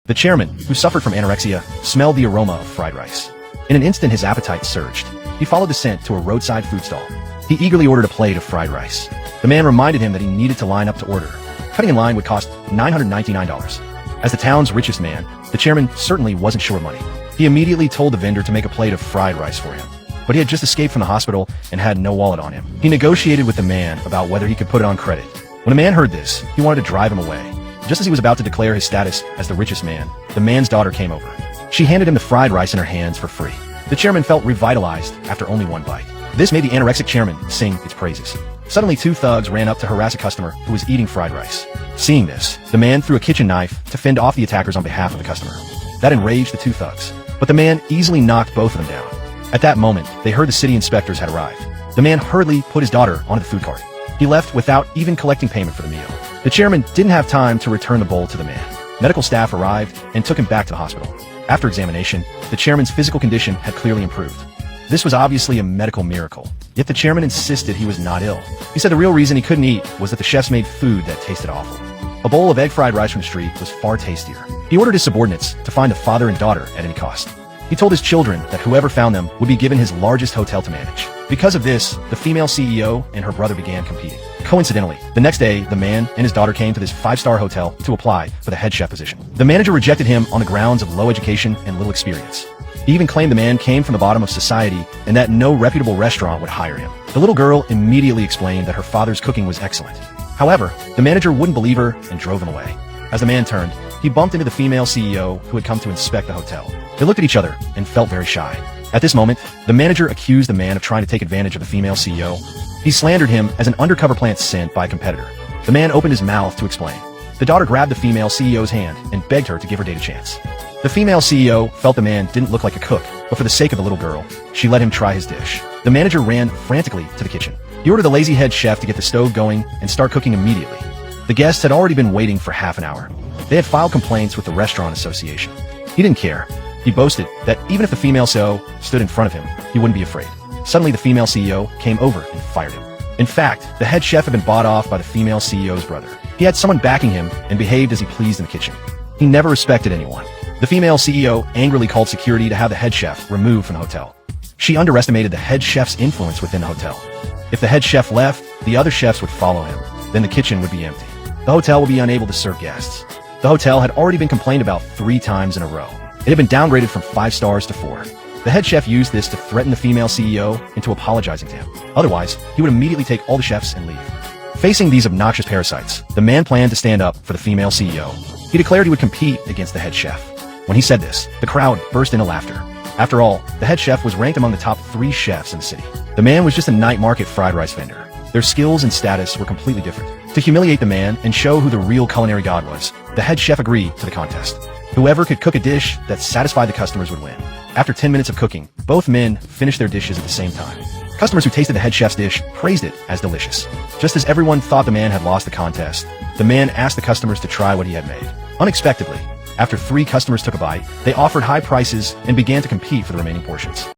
The chairman, who suffered from anorexia, smelled the aroma of fried rice. In an instant his appetite surged. He followed the scent to a roadside food stall. He eagerly ordered a plate of fried rice. The man reminded him that he needed to line up to order. Cutting in line would cost $999. As the town's richest man, the chairman certainly wasn't short of money. He immediately told the vendor to make a plate of fried rice for him. But he had just escaped from the hospital and had no wallet on him. He negotiated with the man about whether he could put it on credit. When the man heard this, he wanted to drive him away. Just as he was about to declare his status as the richest man, the man's daughter came over. She handed him the fried rice in her hands for free. The chairman felt revitalized after only one bite. This made the anorexic chairman sing its praises. Suddenly, two thugs ran up to harass a customer who was eating fried rice. Seeing this, the man threw a kitchen knife to fend off the attackers on behalf of the customer. That enraged the two thugs, but the man easily knocked both of them down. At that moment, they heard the city inspectors had arrived. The man hurriedly put his daughter onto the food cart. He left without even collecting payment for the meal. The chairman didn't have time to return the bowl to the man. Medical staff arrived and took him back to the hospital. After examination, the chairman's physical condition had clearly improved. This was obviously a medical miracle, yet the chairman insisted he was not ill. He said the real reason he couldn't eat was that the chefs made food that tasted awful. A bowl of egg fried rice from the street was far tastier. He ordered his subordinates to find the father and daughter at any cost. He told his children that whoever found them would be given his largest hotel to manage. Because of this, the female CEO and her brother began competing. Coincidentally, the next day, the man and his daughter came to this 5-star hotel to apply for the head chef position. The manager rejected him on the grounds of low education and little experience. He even claimed the man came from the bottom of society and that no reputable restaurant would hire him. The little girl immediately explained that her father's cooking was excellent. However, the manager wouldn't believe her and drove him away. As the man turned, he bumped into the female CEO who had come to inspect the hotel. They looked at each other and felt very shy. At this moment, the manager accused the man of trying to take advantage of the female CEO. He slandered him as an undercover plant sent by a competitor. The man opened his mouth to explain. The daughter grabbed the female CEO's hand and begged her to give her date a chance. The female CEO felt the man didn't look like a cook, but for the sake of the little girl, she let him try his dish. The manager ran frantically to the kitchen. He ordered the lazy head chef to get the stove going and start cooking immediately. The guests had already been waiting for half an hour. They had filed complaints with the restaurant association. He didn't care. He boasted that even if the female CEO stood in front of him, he wouldn't be afraid. Suddenly, the female CEO came over and fired him. In fact, the head chef had been bought off by the female CEO's brother. He had someone backing him and behaved as he pleased in the kitchen. He never respected anyone. The female CEO angrily called security to have the head chef removed from the hotel. She underestimated the head chef's influence within the hotel. If the head chef left, the other chefs would follow him. Then the kitchen would be empty. The hotel would be unable to serve guests. The hotel had already been complained about 3 times in a row. It had been downgraded from 5 stars to 4. The head chef used this to threaten the female CEO into apologizing to him. Otherwise, he would immediately take all the chefs and leave. Facing these obnoxious parasites, the man planned to stand up for the female CEO. He declared he would compete against the head chef. When he said this, the crowd burst into laughter. After all, the head chef was ranked among the top 3 chefs in the city. The man was just a night market fried rice vendor. Their skills and status were completely different. To humiliate the man and show who the real culinary god was, the head chef agreed to the contest. Whoever could cook a dish that satisfied the customers would win. After 10 minutes of cooking, both men finished their dishes at the same time. Customers who tasted the head chef's dish praised it as delicious. Just as everyone thought the man had lost the contest, the man asked the customers to try what he had made. Unexpectedly, after 3 customers took a bite, they offered high prices and began to compete for the remaining portions.